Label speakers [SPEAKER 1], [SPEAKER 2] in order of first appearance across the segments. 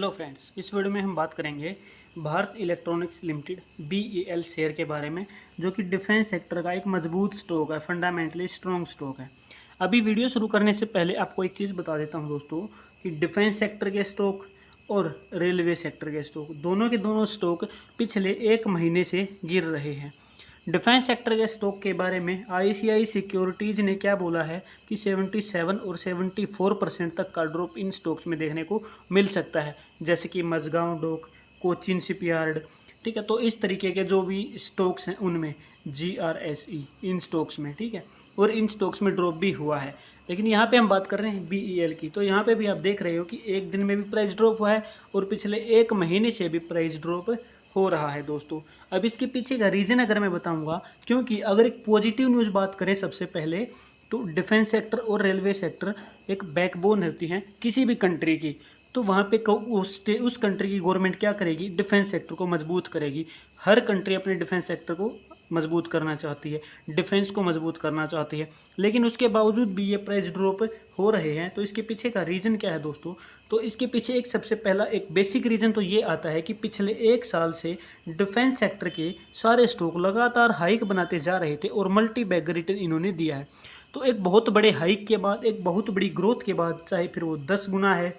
[SPEAKER 1] Hello friends, इस video में हम बात करेंगे Bharat electronics limited BEL share के बारे में, जो कि डिफेंस सेक्टर का एक मजबूत स्टॉक है, फंडामेंटली स्ट्रॉन्ग स्टॉक है। अभी वीडियो शुरू करने से पहले आपको एक चीज़ बता देता हूं दोस्तों कि डिफेंस सेक्टर के स्टॉक और रेलवे सेक्टर के स्टॉक दोनों के दोनों स्टॉक पिछले एक महीने से गिर रहे हैं। डिफेंस सेक्टर के स्टॉक के बारे में ICICI सिक्योरिटीज़ ने क्या बोला है कि 77 और 74% तक का ड्रॉप इन स्टॉक्स में देखने को मिल सकता है, जैसे कि मझगांव डॉक, कोचिन शिपयार्ड। ठीक है, तो इस तरीके के जो भी स्टॉक्स हैं उनमें GRSE इन स्टॉक्स में, ठीक है, और इन स्टॉक्स में ड्रॉप भी हुआ है। लेकिन यहाँ पे हम बात कर रहे हैं BEL की, तो यहाँ पे भी आप देख रहे हो कि एक दिन में भी प्राइस ड्रॉप हुआ है और पिछले एक महीने से भी प्राइस ड्रॉप हो रहा है दोस्तों। अब इसके पीछे का रीज़न अगर मैं बताऊंगा, क्योंकि अगर एक पॉजिटिव न्यूज़ बात करें सबसे पहले, तो डिफेंस सेक्टर और रेलवे सेक्टर एक बैकबोन होती हैं किसी भी कंट्री की। तो वहाँ पे उस कंट्री की गवर्नमेंट क्या करेगी, डिफेंस सेक्टर को मजबूत करेगी। हर कंट्री अपने डिफेंस सेक्टर को मजबूत करना चाहती है, डिफेंस को मजबूत करना चाहती है। लेकिन उसके बावजूद भी ये प्राइस ड्रॉप हो रहे हैं, तो इसके पीछे का रीज़न क्या है दोस्तों? तो इसके पीछे एक सबसे पहला एक बेसिक रीज़न तो ये आता है कि पिछले एक साल से डिफेंस सेक्टर के सारे स्टॉक लगातार हाइक बनाते जा रहे थे और मल्टी बैग रिटर्न इन्होंने दिया है। तो एक बहुत बड़े हाइक के बाद, एक बहुत बड़ी ग्रोथ के बाद, चाहे फिर वो 10 गुना है,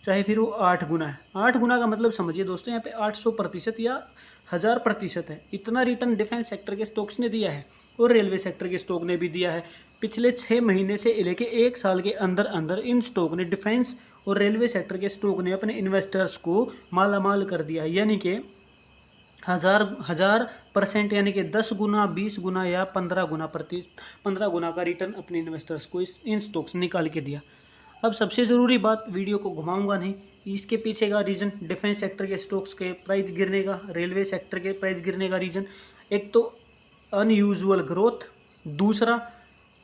[SPEAKER 1] चाहे फिर वो 8 गुना है। 8 गुना का मतलब समझिए दोस्तों, यहाँ पे 800% या 1000% है। इतना रिटर्न डिफेंस सेक्टर के स्टॉक्स ने दिया है और रेलवे सेक्टर के स्टॉक ने भी दिया है। पिछले 6 महीने से लेके एक साल के अंदर अंदर इन स्टॉक ने, डिफेंस और रेलवे सेक्टर के स्टॉक ने अपने इन्वेस्टर्स को मालामाल कर दिया है। यानी कि हजार परसेंट, यानी कि 10 गुना, 20 गुना या 15 गुना का रिटर्न अपने इन्वेस्टर्स को इन स्टॉक्स निकाल के दिया। अब सबसे ज़रूरी बात, वीडियो को घुमाऊंगा नहीं, इसके पीछे का रीज़न डिफेंस सेक्टर के स्टॉक्स के प्राइस गिरने का, रेलवे सेक्टर के प्राइस गिरने का रीज़न एक तो अनयूजुअल ग्रोथ, दूसरा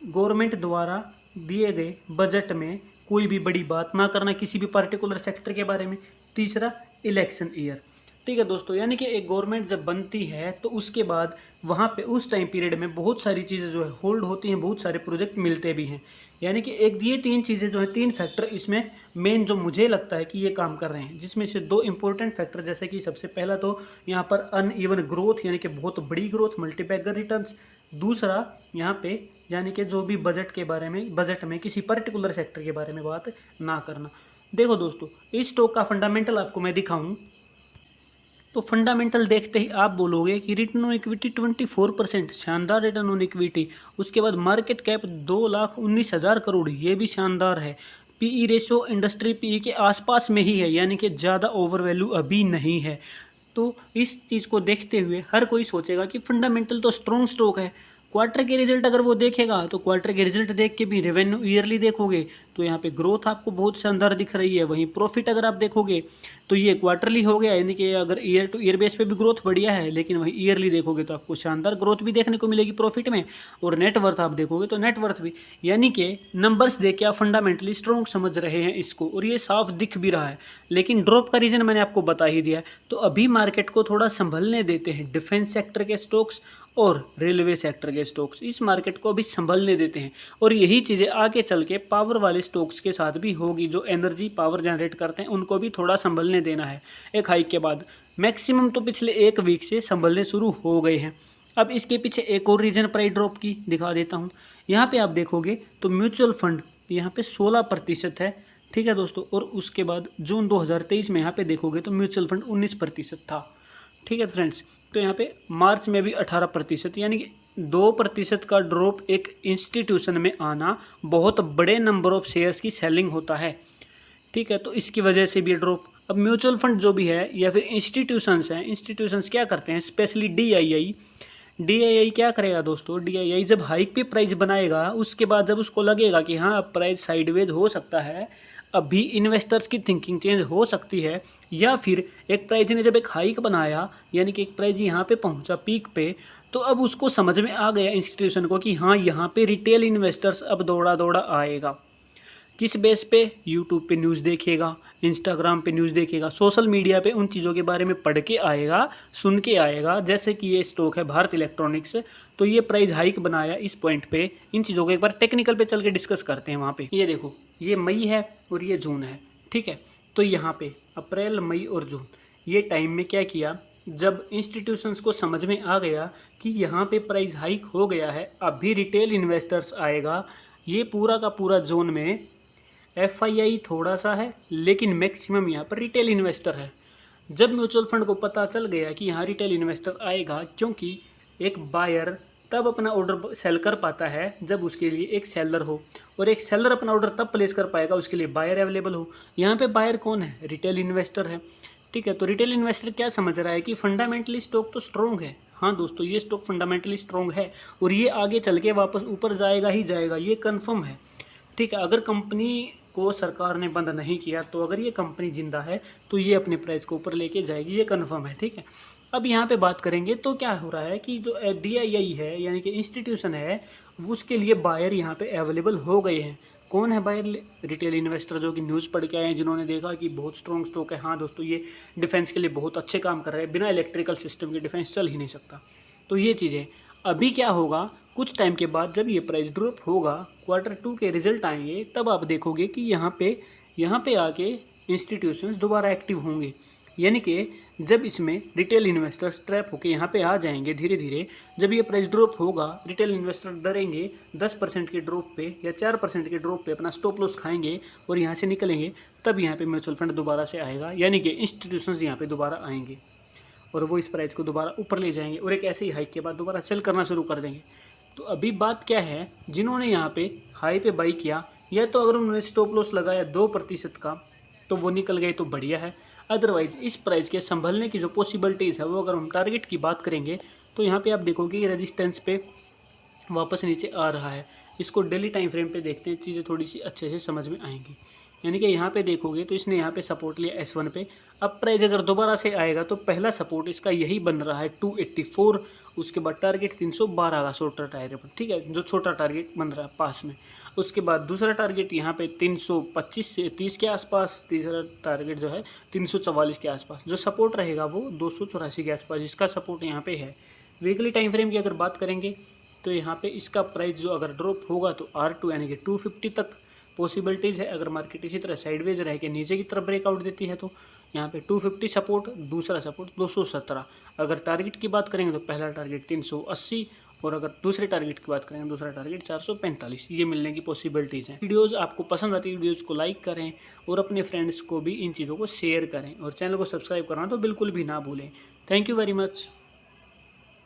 [SPEAKER 1] गवर्नमेंट द्वारा दिए गए बजट में कोई भी बड़ी बात ना करना किसी भी पर्टिकुलर सेक्टर के बारे में, तीसरा इलेक्शन ईयर। ठीक है दोस्तों, यानी कि एक गवर्नमेंट जब बनती है तो उसके बाद वहाँ पे उस टाइम पीरियड में बहुत सारी चीज़ें जो है होल्ड होती हैं, बहुत सारे प्रोजेक्ट मिलते भी हैं। यानी कि एक ये 3 चीज़ें जो हैं, 3 फैक्टर इसमें मेन जो मुझे लगता है कि ये काम कर रहे हैं, जिसमें से 2 इंपॉर्टेंट फैक्टर, जैसे कि सबसे पहला तो यहाँ पर अनइवन ग्रोथ, यानी कि बहुत बड़ी ग्रोथ, मल्टीबैगर रिटर्न्स। दूसरा यहाँ पे यानी कि जो भी बजट के बारे में, बजट में किसी पर्टिकुलर सेक्टर के बारे में बात ना करना। देखो दोस्तों, इस स्टॉक का फंडामेंटल आपको मैं दिखाऊं तो फंडामेंटल देखते ही आप बोलोगे कि रिटर्न ऑन इक्विटी 24%, शानदार रिटर्न ऑन इक्विटी। उसके बाद मार्केट कैप 2,19,000 करोड़, ये भी शानदार है। PE रेशो इंडस्ट्री PE के आसपास में ही है, यानी कि ज़्यादा ओवर वैल्यू अभी नहीं है। तो इस चीज़ को देखते हुए हर कोई सोचेगा कि फंडामेंटल तो स्ट्रॉन्ग स्टॉक है। क्वार्टर के रिजल्ट अगर वो देखेगा तो क्वार्टर के रिजल्ट देख के भी, रेवेन्यू ईयरली देखोगे तो यहाँ पे ग्रोथ आपको बहुत शानदार दिख रही है। वहीं प्रॉफिट अगर आप देखोगे तो ये क्वार्टरली हो गया, यानी कि अगर ईयर टू ईयर बेस पे भी ग्रोथ बढ़िया है, लेकिन वहीं ईयरली देखोगे तो आपको शानदार ग्रोथ भी देखने को मिलेगी प्रॉफिट में। और नेटवर्थ आप देखोगे तो नेटवर्थ भी, यानी कि नंबर्स देख के आप फंडामेंटली स्ट्रॉन्ग समझ रहे हैं इसको, और ये साफ दिख भी रहा है। लेकिन ड्रॉप का रीज़न मैंने आपको बता ही दिया है। तो अभी मार्केट को थोड़ा संभलने देते हैं, डिफेंस सेक्टर के स्टॉक्स और रेलवे सेक्टर के स्टॉक्स, इस मार्केट को अभी संभलने देते हैं। और यही चीज़ें आगे चल के पावर वाले स्टॉक्स के साथ भी होगी, जो एनर्जी पावर जनरेट करते हैं उनको भी थोड़ा संभलने देना है। एक हाइक के बाद मैक्सिमम तो पिछले एक वीक से संभलने शुरू हो गए हैं। अब इसके पीछे एक और रीज़न प्राइस ड्रॉप की दिखा देता हूँ। यहाँ पे आप देखोगे तो म्यूचुअल फंड यहाँ पे 16% है, ठीक है दोस्तों। और उसके बाद जून 2023 में यहाँ पे देखोगे तो म्यूचुअल फंड 19% था, ठीक है फ्रेंड्स। तो यहाँ पे मार्च में भी 18%, यानी कि 2% का ड्रॉप एक इंस्टीट्यूशन में आना बहुत बड़े नंबर ऑफ शेयर्स की सेलिंग होता है, ठीक है। तो इसकी वजह से भी ड्रॉप। अब म्यूचुअल फंड जो भी है या फिर इंस्टीट्यूशंस हैं, इंस्टीट्यूशंस क्या करते हैं, स्पेशली DII क्या करेगा दोस्तों, DII जब हाइक पे प्राइस बनाएगा, उसके बाद जब उसको लगेगा कि हाँ अब प्राइस साइडवेज हो सकता है, अभी इन्वेस्टर्स की थिंकिंग चेंज हो सकती है, या फिर एक प्राइस ने जब एक हाइक बनाया, यानी कि एक प्राइस यहाँ पे पहुँचा पीक पे, तो अब उसको समझ में आ गया इंस्टीट्यूशन को कि हाँ यहाँ पे रिटेल इन्वेस्टर्स अब दौड़ा दौड़ा आएगा। किस बेस पे? यूट्यूब पे न्यूज़ देखेगा, इंस्टाग्राम पे न्यूज़ देखेगा, सोशल मीडिया पे उन चीज़ों के बारे में पढ़ के आएगा, सुन के आएगा। जैसे कि ये स्टॉक है भारत इलेक्ट्रॉनिक्स, तो ये प्राइस हाइक बनाया इस पॉइंट पे। इन चीज़ों को एक बार टेक्निकल पे चल के डिस्कस करते हैं। वहाँ पे ये देखो, ये मई है और ये जून है, ठीक है। तो यहाँ पे अप्रैल, मई और जून ये टाइम में क्या किया, जब इंस्टीट्यूशंस को समझ में आ गया कि यहाँ पे प्राइस हाइक हो गया है, अभी रिटेल इन्वेस्टर्स आएगा, ये पूरा का पूरा जोन में एफआईआई थोड़ा सा है लेकिन मैक्सिमम यहाँ पर रिटेल इन्वेस्टर है। जब म्यूचुअल फंड को पता चल गया कि यहाँ रिटेल इन्वेस्टर आएगा, क्योंकि एक बायर तब अपना ऑर्डर सेल कर पाता है जब उसके लिए एक सेलर हो, और एक सेलर अपना ऑर्डर तब प्लेस कर पाएगा उसके लिए बायर अवेलेबल हो। यहाँ पे बायर कौन है, रिटेल इन्वेस्टर है। ठीक है, तो रिटेल इन्वेस्टर क्या समझ रहा है कि फंडामेंटली स्टॉक तो स्ट्रॉन्ग है। हाँ दोस्तों, ये स्टॉक फंडामेंटली स्ट्रॉन्ग है और ये आगे चल के वापस ऊपर जाएगा ही जाएगा, ये कन्फर्म है। ठीक है, अगर कंपनी को सरकार ने बंद नहीं किया तो अगर ये कंपनी जिंदा है तो ये अपने प्राइस को ऊपर लेके जाएगी, ये कन्फर्म है। ठीक है, अब यहाँ पे बात करेंगे तो क्या हो रहा है कि जो DII है यानी कि इंस्टीट्यूशन है, उसके लिए बायर यहाँ पे अवेलेबल हो गए हैं। कौन है बायर, रिटेल इन्वेस्टर जो कि न्यूज़ पढ़ के आए हैं, जिन्होंने देखा कि बहुत स्ट्रॉन्ग स्टॉक है। हाँ दोस्तों, ये डिफेंस के लिए बहुत अच्छे काम कर रहे हैं, बिना इलेक्ट्रिकल सिस्टम के डिफेंस चल ही नहीं सकता। तो ये चीज़ें अभी क्या होगा, कुछ टाइम के बाद जब ये प्राइस ड्रॉप होगा, Q2 के रिजल्ट आएंगे, तब आप देखोगे कि यहाँ पे आके इंस्टीट्यूशंस दोबारा एक्टिव होंगे। यानी कि जब इसमें रिटेल इन्वेस्टर्स ट्रैप होकर यहाँ पे आ जाएंगे धीरे धीरे, जब ये प्राइस ड्रॉप होगा, रिटेल इन्वेस्टर डरेंगे, 10% के ड्रॉप पे या 4% के ड्रॉप पे अपना स्टॉप लॉस खाएंगे और यहाँ से निकलेंगे, तब यहाँ पे म्यूचुअल फंड दोबारा से आएगा, यानी कि इंस्टीट्यूशंस यहाँ पे दोबारा आएंगे और वो इस प्राइस को दोबारा ऊपर ले जाएंगे और एक ऐसे ही हाइक के बाद दोबारा सेल करना शुरू कर देंगे। तो अभी बात क्या है, जिन्होंने यहाँ पे हाई पे बाई किया, या तो अगर उन्होंने स्टॉप लॉस लगाया 2% का तो वो निकल गए तो बढ़िया है। अदरवाइज इस प्राइस के संभलने की जो पॉसिबिलिटीज़ है, वो अगर हम टारगेट की बात करेंगे तो यहाँ पे आप देखोगे कि रेजिस्टेंस पे वापस नीचे आ रहा है। इसको डेली टाइम फ्रेम पे देखते हैं, चीज़ें थोड़ी सी अच्छे से समझ में आएंगी। यानी कि यहाँ पे देखोगे तो इसने यहाँ पे सपोर्ट लिया S1 पे। अब प्राइस अगर दोबारा से आएगा तो पहला सपोर्ट इसका यही बन रहा है 284, उसके बाद टारगेट 312 का शॉर्टर टारगेट पर। ठीक है, जो छोटा टारगेट बन रहा है पास में। उसके बाद दूसरा टारगेट यहाँ पे 325 से 30 के आसपास, तीसरा टारगेट जो है 344 के आसपास। जो सपोर्ट रहेगा वो 284 के आसपास, इसका सपोर्ट यहाँ पे है। वीकली टाइम फ्रेम की अगर बात करेंगे तो यहाँ पे इसका प्राइस जो अगर ड्रॉप होगा तो R2 यानी कि 250 तक पॉसिबिलिटीज़ है। अगर मार्केट इसी तरह साइडवेज रह के नीचे की तरफ ब्रेकआउट देती है तो यहाँ पे 250 सपोर्ट, दूसरा सपोर्ट 217। अगर टारगेट की बात करेंगे तो पहला टारगेट 380 और अगर दूसरे टारगेट की बात करें दूसरा टारगेट 445, ये मिलने की पॉसिबिलिटीज़ हैं। वीडियोज़ आपको पसंद आती है, वीडियोज़ को लाइक करें और अपने फ्रेंड्स को भी इन चीज़ों को शेयर करें और चैनल को सब्सक्राइब करना तो बिल्कुल भी ना भूलें। Thank you very much.